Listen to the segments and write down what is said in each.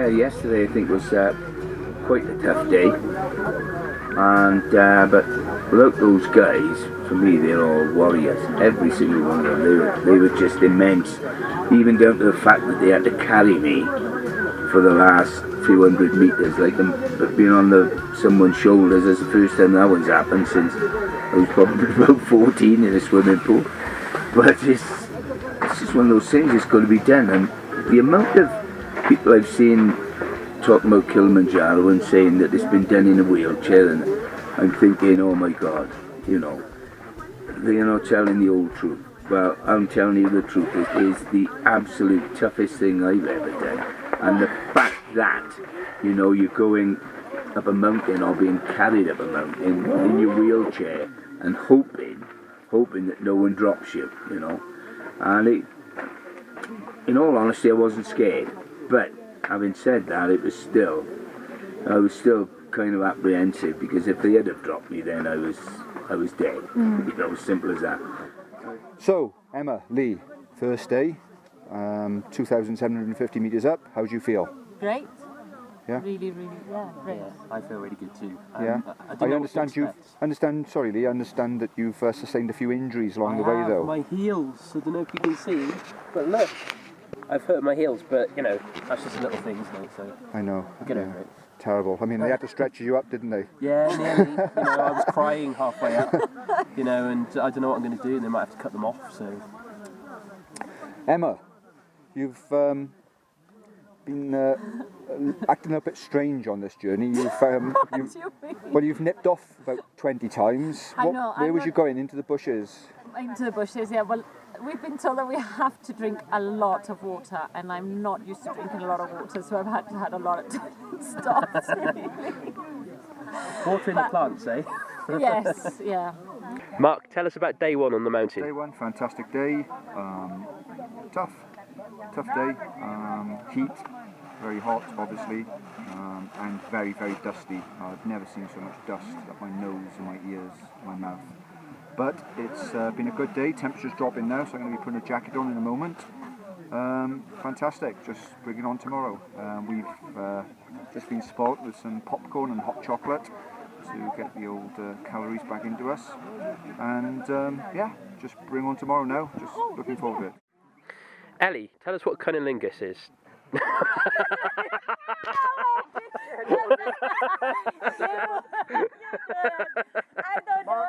Yeah, yesterday I think was quite a tough day, and but without those guys, for me they're all warriors. Every single one of them, they were just immense. Even down to the fact that they had to carry me for the last few hundred meters, like them being on someone's shoulders. That's the first time that one's happened since I was probably about 14 in a swimming pool. But it's just one of those things. It's got to be done, and the amount of people I've seen talking about Kilimanjaro and saying that it's been done in a wheelchair, and I'm thinking, oh my God, you know, they're not telling the old truth. Well, I'm telling you the truth. It is the absolute toughest thing I've ever done. And the fact that, you know, you're going up a mountain or being carried up a mountain in your wheelchair and hoping that no one drops you, you know. And in all honesty, I wasn't scared. But having said that, I was still kind of apprehensive, because if they had have dropped me, then I was dead. You know, as simple as that. So, Emma, Lee, first day, 2,750 metres up. How do you feel? Great. Yeah. Really, yeah, great. Yeah, I feel really good too. Yeah. I understand Lee, I understand that you've sustained a few injuries along the way, though. My heels, I don't know if you can see, but look, I've hurt my heels, but you know, that's just a little thing, isn't it? So I know. Get over it. Terrible. I mean, they had to stretch you up, didn't they? Yeah, nearly. You know, I was crying halfway up, you know, and I don't know what I'm going to do, and they might have to cut them off, so. Emma, you've been acting a bit strange on this journey. You've nipped off about 20 times. Where was you going? Into the bushes? Into the bushes, yeah. Well, we've been told that we have to drink a lot of water, and I'm not used to drinking a lot of water, so I've had a lot of stops, really. Water in the plants, eh? Yes, yeah. Mark, tell us about day one on the mountain. Day one, fantastic day. Tough day. Heat, very hot, obviously, and very, very dusty. I've never seen so much dust up my nose and my ears, my mouth. But it's been a good day. Temperature's dropping now, so I'm going to be putting a jacket on in a moment. Fantastic. Just bringing on tomorrow. We've just been spoilt with some popcorn and hot chocolate to get the old calories back into us. And yeah, just bring on tomorrow now. Just looking forward to it. Ellie, tell us what cunnilingus is. I don't know.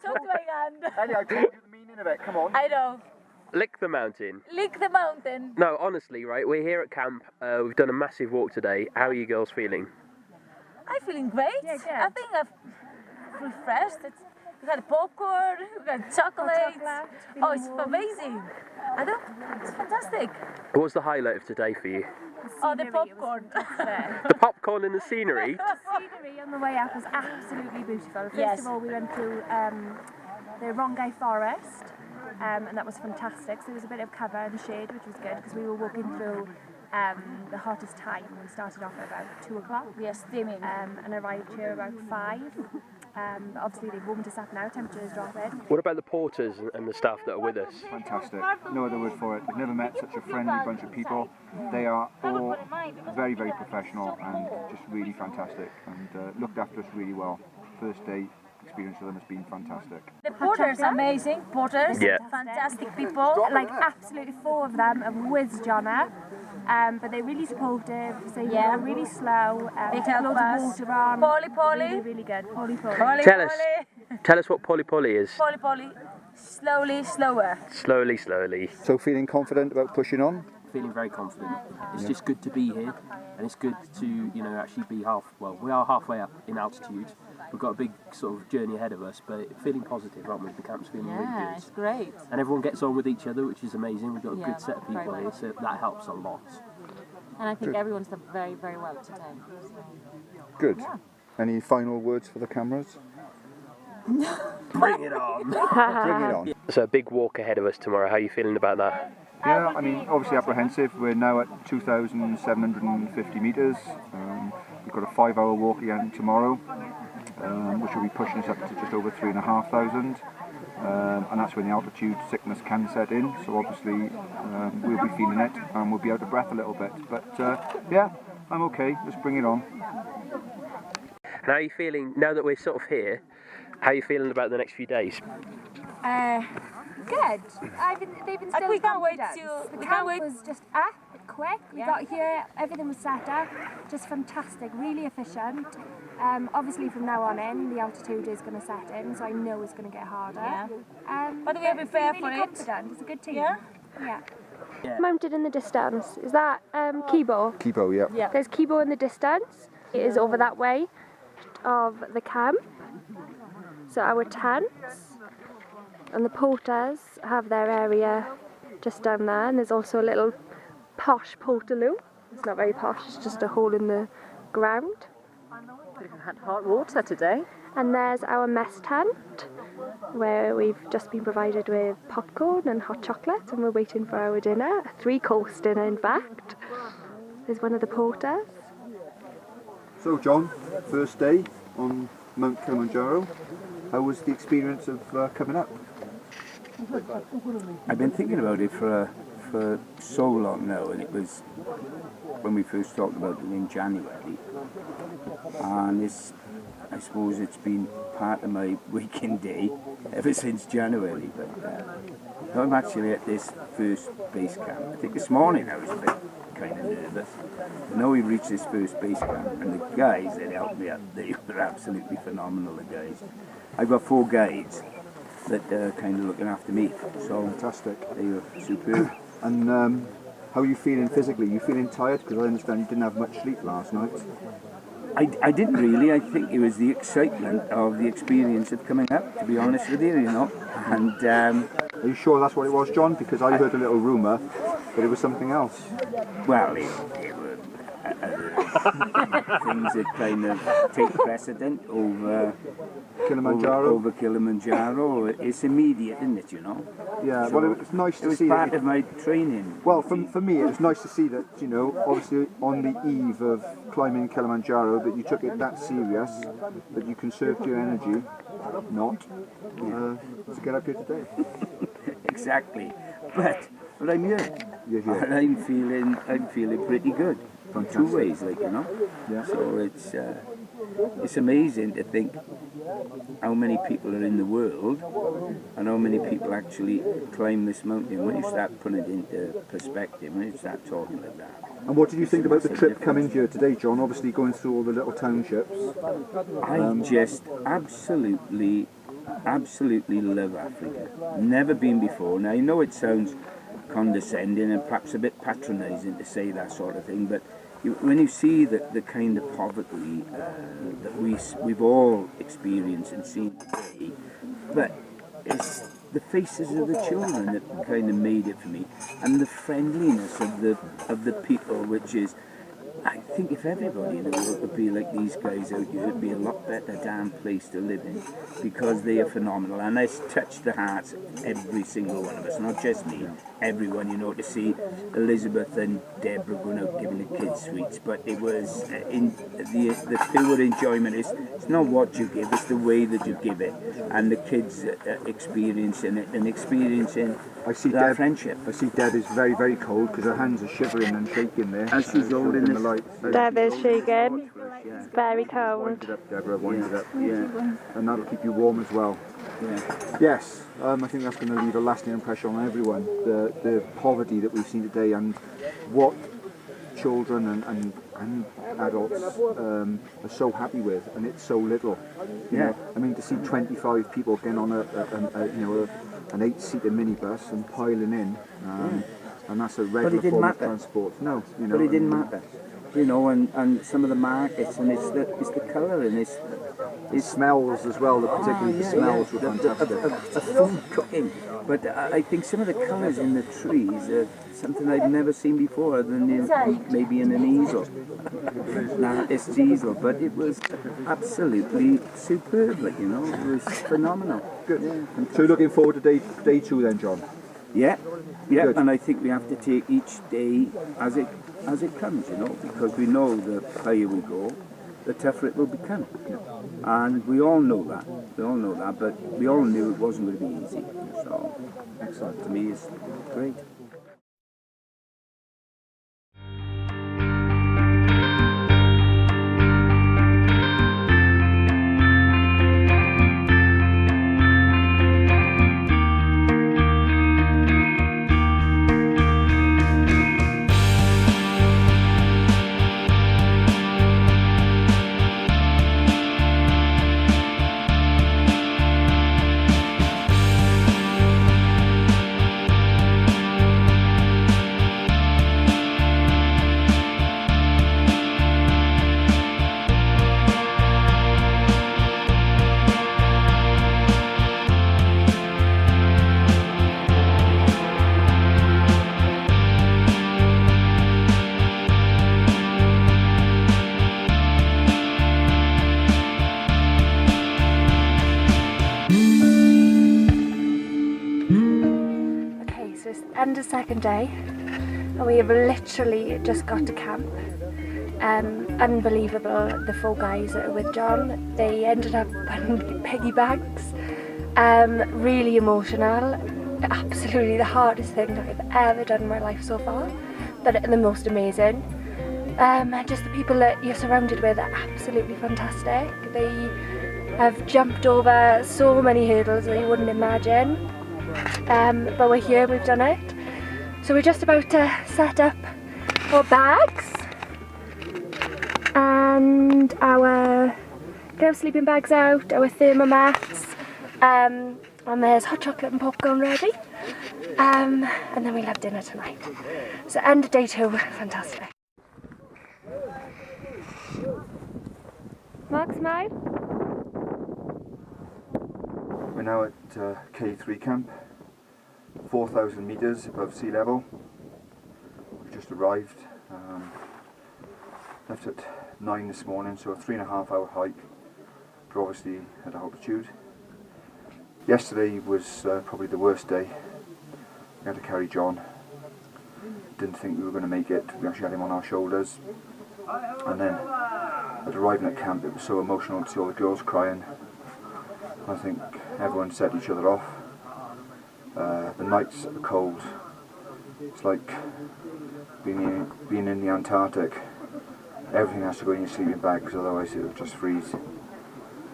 Talk to my hand. Ellie, I told you the meaning of it. Come on. I know. Lick the mountain. Lick the mountain. No, honestly, right, we're here at camp. We've done a massive walk today. How are you girls feeling? I'm feeling great. Yeah, good. I think I've refreshed. We've got popcorn, we've got chocolate. Oh, it's amazing. It's fantastic. What was the highlight of today for you? The popcorn. The popcorn and the scenery? The scenery on the way up was absolutely beautiful. First of all, we went through the Rongai forest, and that was fantastic. So there was a bit of cover and shade, which was good, because we were walking through the hottest time. We started off at about 2 o'clock. Yes, steaming. And arrived here about 5. Obviously they've warmed us up now, temperature is dropping. What about the porters and the staff that are with us? Fantastic. No other word for it. I've never met such a friendly bunch of people. They are all very, very professional and just really fantastic, and looked after us really well. First day experience with them has been fantastic. The porters are amazing. Porters, yeah. Fantastic people. Like absolutely 4 of them have whizzed on her. But they're really supportive, so you go really slow. They take help loads of water on. Polly. Really, really good. Polly. Tell us what Polly is. Polly. Slowly, slower. Slowly. So feeling confident about pushing on? Feeling very confident. It's just good to be here, and it's good to, you know, actually be we are halfway up in altitude. We've got a big sort of journey ahead of us, but feeling positive, aren't we? The camp's feeling really good. Yeah, it's great. And everyone gets on with each other, which is amazing. We've got a good set of people here, so that helps a lot. And I think everyone's done very, very well today. Good. Yeah. Any final words for the cameras? Bring it on! Bring it on. So a big walk ahead of us tomorrow. How are you feeling about that? Yeah, I mean, obviously apprehensive. We're now at 2,750 metres. We've got a 5-hour walk again tomorrow, which will be pushing us up to just over 3,500. and that's when the altitude sickness can set in, so obviously we'll be feeling it and we'll be out of breath a little bit, but yeah, I'm okay, let's bring it on. And how are you feeling now that we're sort of here? How are you feeling about the next few days? Good. They've been still we can't wait confident. to. The camp was just up quick. We Yeah. got here, everything was set up, just fantastic, really efficient. Obviously from now on in, the altitude is going to set in, so I know it's going to get harder. Yeah. But we are prepared really for it. confident. It's a good team. Yeah. Yeah. Mounted in the distance. Is that Kibo? Kibo, yeah. Yeah. There's Kibo in the distance. It is over that way of the camp. So our tents and the porters have their area just down there, and there's also a little posh portaloo. It's not very posh, it's just a hole in the ground. We've had hot water today. And there's our mess tent, where we've just been provided with popcorn and hot chocolate, and we're waiting for our dinner, a 3-course dinner in fact. There's one of the porters. So John, first day on Mount Kilimanjaro, how was the experience of coming up? I've been thinking about it for so long now, and it was when we first talked about it in January, and I suppose it's been part of my weekend day ever since January. But I'm actually at this first base camp. I think this morning I was a bit kind of nervous. Now we've reached this first base camp, and the guys that helped me out, they were absolutely phenomenal, the guys. I've got 4 guides that are kind of looking after me, so fantastic. They were superb. And how are you feeling physically? You feeling tired? Because I understand you didn't have much sleep last night. I didn't really. I think it was the excitement of the experience of coming up, to be honest with you, you know. And are you sure that's what it was, John? Because I heard a little rumour that it was something else. Well, it were things that kind of take precedent over Kilimanjaro. Over Kilimanjaro. It's immediate, isn't it, you know? Yeah, so well, it's nice to see. It was part of my training. Well, for me, it was nice to see that, you know, obviously on the eve of climbing Kilimanjaro, that you took it that serious, that you conserved your energy, to get up here today. Exactly. But I'm here. You're here. And I'm feeling pretty good. From 2 ways, like, you know. Yeah. So it's amazing to think how many people are in the world and how many people actually climb this mountain. When you start putting it into perspective, when you start talking like that. And what did you think about the trip coming here today, John? Obviously going through all the little townships. I just absolutely love Africa. Never been before. Now I know it sounds condescending and perhaps a bit patronising to say that sort of thing, but when you see the kind of poverty that we've all experienced and seen today, but it's the faces of the children that kind of made it for me, and the friendliness of the people, which is, I think if everybody in the world would be like these guys out here, it would be a lot better damn place to live in, because they are phenomenal, and it's touched the hearts of every single one of us, not just me, everyone, you know, to see Elizabeth and Deborah going out giving the kids sweets, but it was in the pure enjoyment. It's not what you give, it's the way that you give it, and the kids experiencing it and experiencing that friendship. I see Deb is very, very cold because her hands are shivering and shaking there. As she's holding the light. Deb is shaking. It's very cold. Wind it up, Deborah, wind it up. Yeah. And that'll keep you warm as well. Yeah. Yes, I think that's going to leave a lasting impression on everyone. The poverty that we've seen today, and what children and adults are so happy with, and it's so little. You know, I mean, to see 25 people getting on an 8-seater minibus and piling in, and that's a regular form of transport. No, you know, but it didn't matter. You know, and some of the markets, and it's the colour, and it's smells as well. Particularly the smells were fantastic. Of food cooking, but I think some of the colours in the trees are something I've never seen before, other than maybe in an easel, an artist's easel. But it was absolutely superb. Like, you know, it was phenomenal. Good. Yeah, so looking forward to day 2 then, John. Yeah. Good. And I think we have to take each day as it comes, you know, because we know the higher we go, the tougher it will become. And we all know that. We all know that, but we all knew it wasn't going to be easy. So, excellent. To me, it's great. And a second day, and we have literally just got to camp. Unbelievable, the 4 guys that are with John, they ended up on piggy banks. Really emotional, absolutely the hardest thing that I've ever done in my life so far, but the most amazing. Just the people that you're surrounded with are absolutely fantastic. They have jumped over so many hurdles that you wouldn't imagine. But we're here, we've done it. So we're just about to set up our bags and get our sleeping bags out, our thermomats, and there's hot chocolate and popcorn ready. And then we'll have dinner tonight. So end of day 2, fantastic. Mark, smile. We're now at K3 camp, 4,000 metres above sea level. We've just arrived, left at 9 this morning, so a 3.5 hour hike, but obviously at altitude. Yesterday was probably the worst day. We had to carry John. Didn't think we were going to make it. We actually had him on our shoulders. And then at arriving at camp, it was so emotional to see all the girls crying. I think everyone set each other off. The nights are cold. It's like being in the Antarctic. Everything has to go in your sleeping bag because otherwise it will just freeze.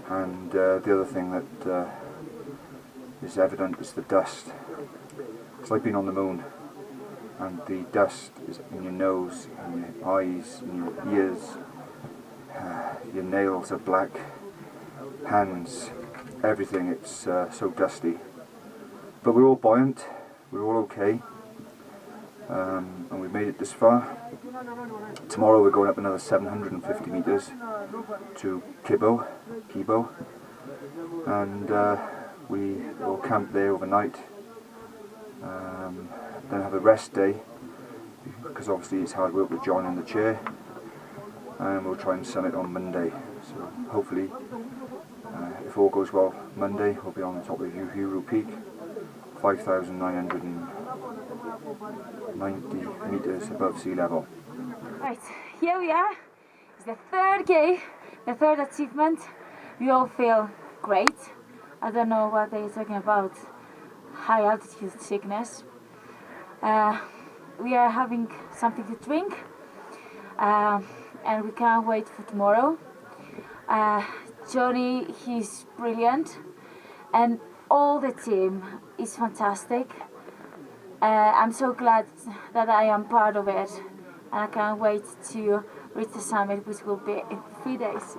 And the other thing that is evident is the dust. It's like being on the moon, and the dust is in your nose, in your eyes, in your ears. Your nails are black, hands, everything. It's so dusty. But we're all buoyant, we're all okay, and we've made it this far. Tomorrow we're going up another 750 metres to Kibo, and we will camp there overnight, then have a rest day, because obviously it's hard work with John in the chair, and we'll try and summit on Monday. So hopefully, if all goes well, Monday we'll be on the top of Uhuru Peak, 5,990 metres above sea level. Right, here we are. It's the 3rd day, the 3rd achievement. We all feel great. I don't know what they're talking about, high altitude sickness. We are having something to drink, and we can't wait for tomorrow. Johnny, he's brilliant, and all the team is fantastic. I'm so glad that I am part of it, and I can't wait to reach the summit, which will be in 3 days.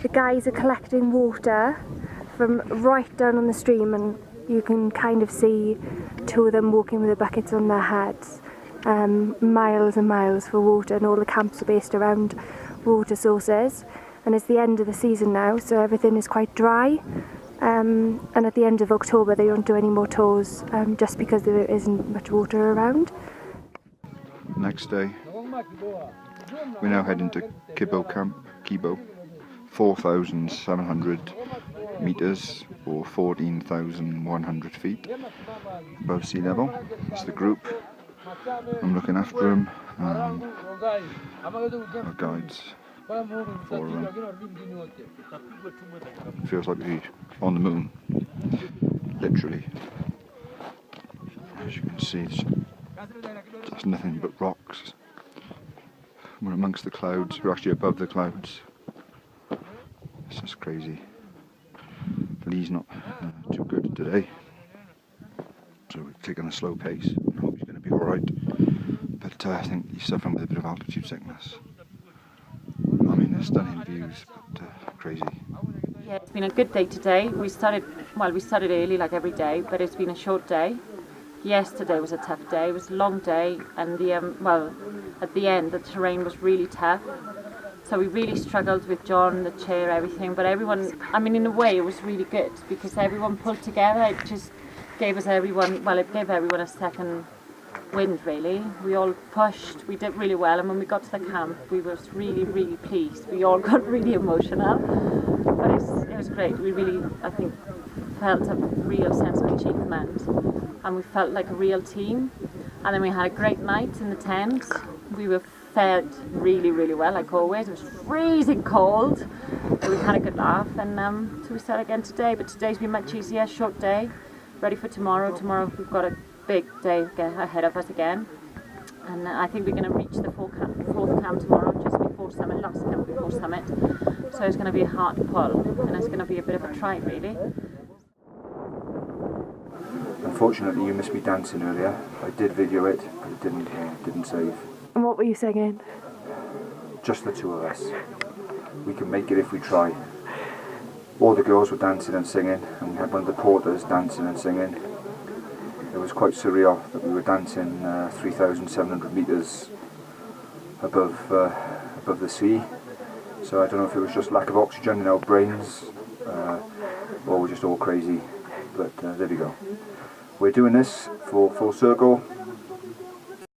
The guys are collecting water from right down on the stream, and you can kind of see 2 of them walking with the buckets on their heads. Miles and miles for water, and all the camps are based around water sources. And it's the end of the season now, so everything is quite dry. And at the end of October they don't do any more tours, just because there isn't much water around. Next day, we're now heading to Kibo camp, 4,700 metres or 14,100 feet above sea level. It's the group. I'm looking after them. Our guides, 4 of them. It feels like we're on the moon, literally. As you can see, there's nothing but rocks. We're amongst the clouds. We're actually above the clouds. It's just crazy. Lee's not too good today, so we're taking a slow pace. I hope he's going to be alright, but I think he's suffering with a bit of altitude sickness. I mean, there's stunning views, but crazy. Yeah, it's been a good day today. We started early like every day, but it's been a short day. Yesterday was a tough day. It was a long day, and at the end the terrain was really tough. So we really struggled with John, the chair, everything. But everyone, I mean, in a way, it was really good because everyone pulled together. It just gave everyone a second wind, really. We all pushed. We did really well, and when we got to the camp, we were really, really pleased. We all got really emotional, but it was great. We really, I think, felt a real sense of achievement, and we felt like a real team. And then we had a great night in the tent. We were fed really, really well, like always. It was freezing cold, but we had a good laugh, and so we start again today. But today's been much easier, short day, ready for tomorrow. Tomorrow we've got a big day ahead of us again, and I think we're going to reach the fourth camp tomorrow, just before summit, last camp before summit. So it's going to be a hard pull, and it's going to be a bit of a try, really. Unfortunately, you missed me dancing earlier. I did video it, but it didn't save. And what were you singing? Just the two of us. We can make it if we try. All the girls were dancing and singing, and we had one of the porters dancing and singing. It was quite surreal that we were dancing 3,700 metres above the sea. So I don't know if it was just lack of oxygen in our brains, or we're just all crazy. But there we go. We're doing this for Fullcircle.